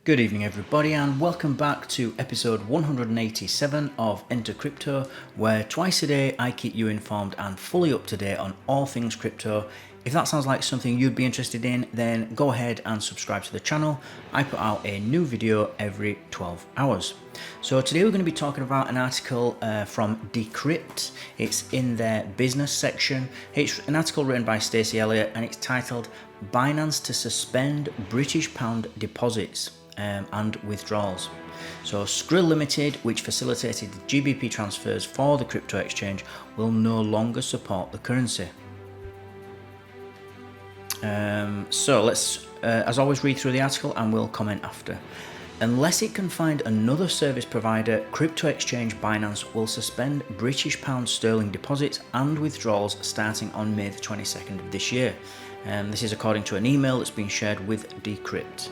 Good evening everybody, and welcome back to episode 187 of Enter Crypto, where twice a day I keep you informed and fully up to date on all things crypto. If that sounds like something you'd be interested in, then go ahead and subscribe to the channel. I put out a new video every 12 hours. So today we're going to be talking about an article from Decrypt. It's in their business section. It's an article written by Stacey Elliott and it's titled Binance to Suspend British Pound Deposits and Withdrawals. So Skrill Limited, which facilitated GBP transfers for the crypto exchange, will no longer support the currency. So let's, as always, read through the article and we'll comment after. Unless it can find another service provider, crypto exchange Binance will suspend British pound sterling deposits and withdrawals starting on May the 22nd of this year. This is according to an email that's been shared with Decrypt.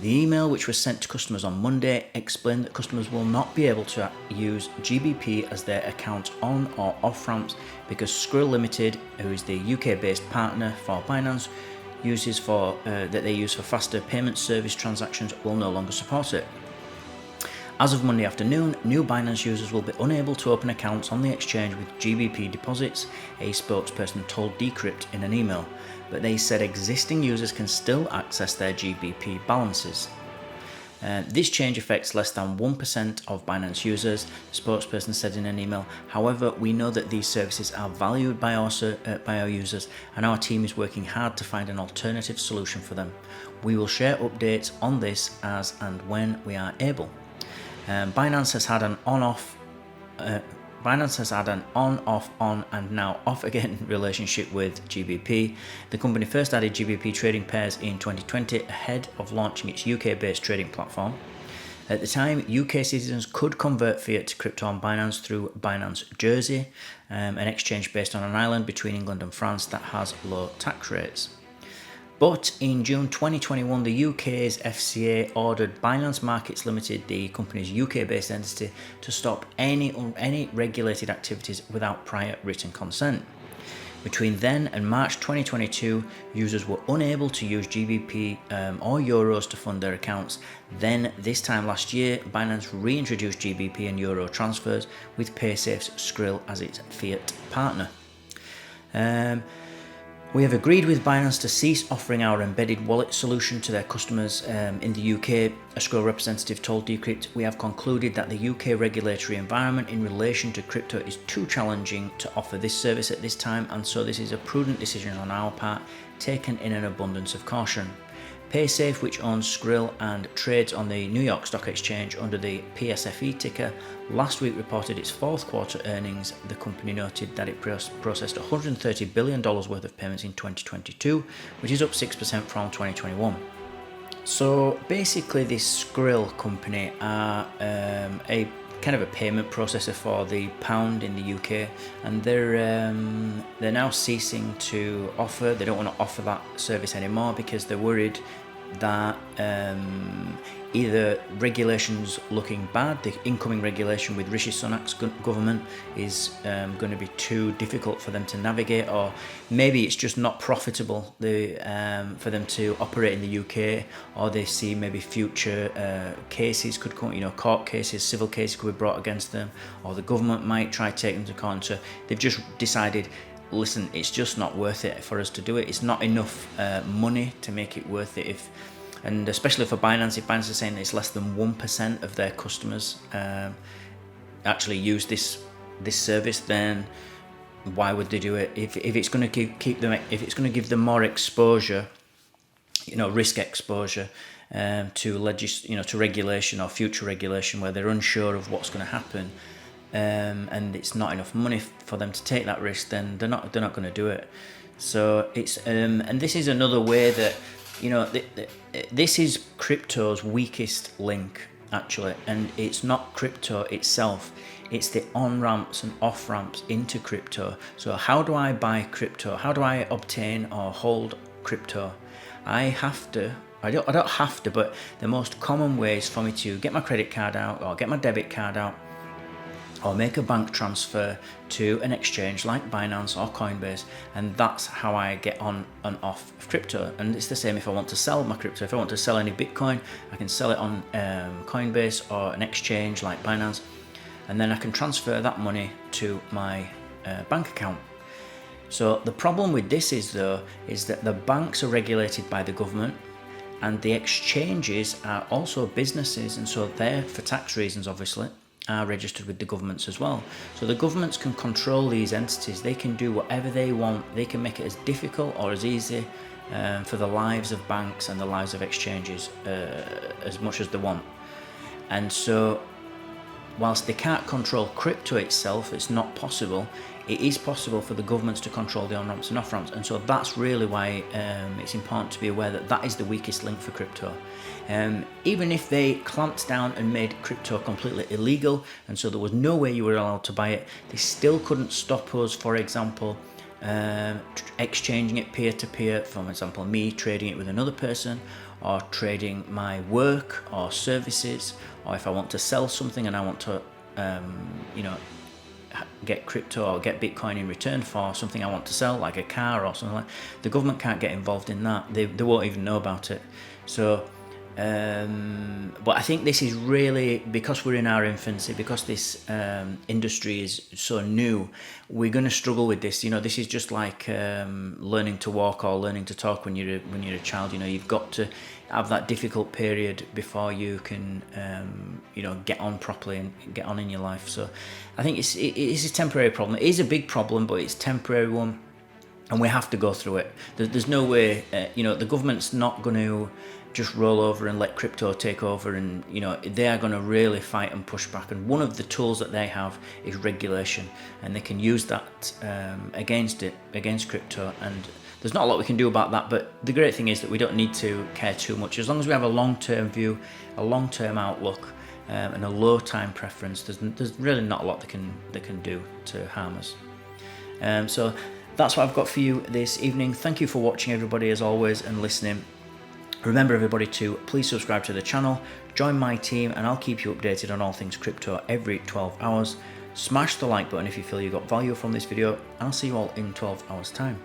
The email, which was sent to customers on Monday, explained that customers will not be able to use GBP as their account on or off ramps because Skrill Limited, who is the UK-based partner for Binance, that they use for faster payment service transactions, will no longer support it. As of Monday afternoon, new Binance users will be unable to open accounts on the exchange with GBP deposits, a spokesperson told Decrypt in an email, but they said existing users can still access their GBP balances. This change affects less than 1% of Binance users, the spokesperson said in an email. However, we know that these services are valued by our users, and our team is working hard to find an alternative solution for them. We will share updates on this as and when we are able. Binance has had an on-off on and now off again relationship with GBP. The company first added GBP trading pairs in 2020 ahead of launching its UK-based trading platform. At the time, UK citizens could convert fiat to crypto on Binance through Binance Jersey, an exchange based on an island between England and France that has low tax rates. But in June 2021, the UK's FCA ordered Binance Markets Limited, the company's UK-based entity, to stop any regulated activities without prior written consent. Between then and March 2022, users were unable to use GBP or Euros to fund their accounts. Then, this time last year, Binance reintroduced GBP and Euro transfers with PaySafe's Skrill as its fiat partner. We have agreed with Binance to cease offering our embedded wallet solution to their customers in the UK, a Skrill representative told Decrypt. We have concluded that the UK regulatory environment in relation to crypto is too challenging to offer this service at this time, and so this is a prudent decision on our part, taken in an abundance of caution. PaySafe, which owns Skrill and trades on the New York Stock Exchange under the PSFE ticker, last week reported its fourth quarter earnings. The company noted that it processed $130 billion worth of payments in 2022, which is up 6% from 2021. So basically this Skrill company are a kind of a payment processor for the pound in the UK, and they're now ceasing to offer. They don't want to offer that service anymore because they're worried that either regulations looking bad, the incoming regulation with Rishi Sunak's government is going to be too difficult for them to navigate, or maybe it's just not profitable for them to operate in the UK, or they see maybe future cases could come, court cases, civil cases could be brought against them, or the government might try to take them to court. So they've just decided, listen, it's just not worth it for us to do it. It's not enough money to make it worth it. And especially for Binance, if Binance is saying that it's less than 1% of their customers actually use this service, then why would they do it? If it's going to keep them, if it's going to give them more exposure, risk exposure to regulation or future regulation where they're unsure of what's going to happen, and it's not enough money for them to take that risk, then they're not going to do it. So it's and this is another way that this is crypto's weakest link actually, and it's not crypto itself, it's the on-ramps and off-ramps into crypto. So how do I buy crypto? How do I obtain or hold crypto? I don't have to, but the most common ways for me to get my credit card out or get my debit card out or make a bank transfer to an exchange like Binance or Coinbase, and that's how I get on and off of crypto. And it's the same if I want to sell my crypto. If I want to sell any Bitcoin, I can sell it on Coinbase or an exchange like Binance, and then I can transfer that money to my bank account. So the problem with this is that the banks are regulated by the government, and the exchanges are also businesses, and so they're, for tax reasons obviously, are registered with the governments as well. So the governments can control these entities. They can do whatever they want. They can make it as difficult or as easy for the lives of banks and the lives of exchanges as much as they want. And so whilst they can't control crypto itself, it's not possible. It is possible for the governments to control the on-ramps and off-ramps, and so that's really why it's important to be aware that that is the weakest link for crypto. Even if they clamped down and made crypto completely illegal, and so there was no way you were allowed to buy it, they still couldn't stop us, for example, exchanging it peer-to-peer, for example, me trading it with another person, or trading my work or services, or if I want to sell something and I want to, get crypto or get Bitcoin in return for something I want to sell, like a car or something like that. The government can't get involved in that. They won't even know about it. So, but I think this is really, because we're in our infancy, because this industry is so new, we're going to struggle with this. This is just like learning to walk or learning to talk when you're a child. You've got to have that difficult period before you can get on properly and get on in your life. So I think it is a temporary problem. It is a big problem, but it's a temporary one, and we have to go through it. There's no way, the government's not going to just roll over and let crypto take over, and they are going to really fight and push back. And one of the tools that they have is regulation, and they can use that against crypto. And there's not a lot we can do about that, but the great thing is that we don't need to care too much. As long as we have a long-term view, a long-term outlook, and a low time preference, there's really not a lot they can do to harm us. So that's what I've got for you this evening. Thank you for watching, everybody, as always, and listening. Remember, everybody, to please subscribe to the channel, join my team, and I'll keep you updated on all things crypto every 12 hours. Smash the like button if you feel you got value from this video, and I'll see you all in 12 hours time.